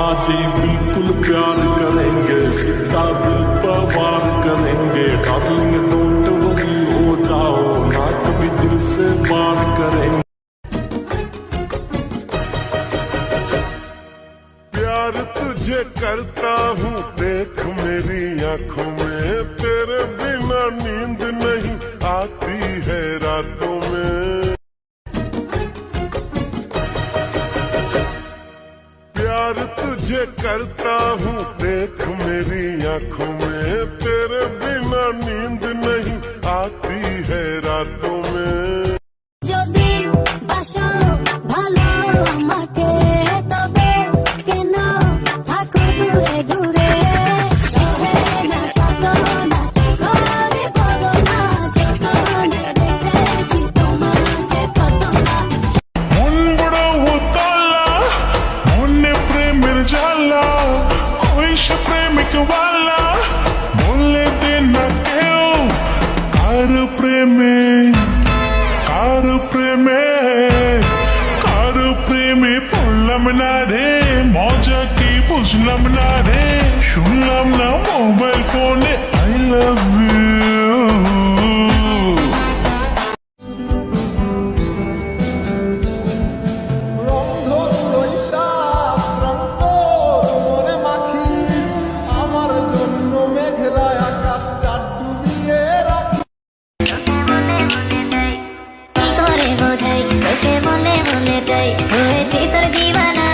हाँ जी बिल्कुल प्यार करेंगे, सीधा दिल पर वार करेंगे। डार्लिंग डोंट वरी, हो जाओ ना कभी दिल से बार करेंगे। प्यार तुझे करता हूँ देख मेरी आंखों में, तेरे बिना नींद नहीं आती है रातों में। प्यार तुझे करता हूँ देख मेरी आंखों में, तेरे बिना नींद नहीं आती है रातों में। प्रेमिक वाला बोले देना क्यों कार প্রেমে পড়লাম না রে, মজা কি বুঝলাম না রে, শুনলাম না মোবাইল ফোনে আই লাভ ইউ। মনে মনে চাই হয়েছি তোর দিবানা।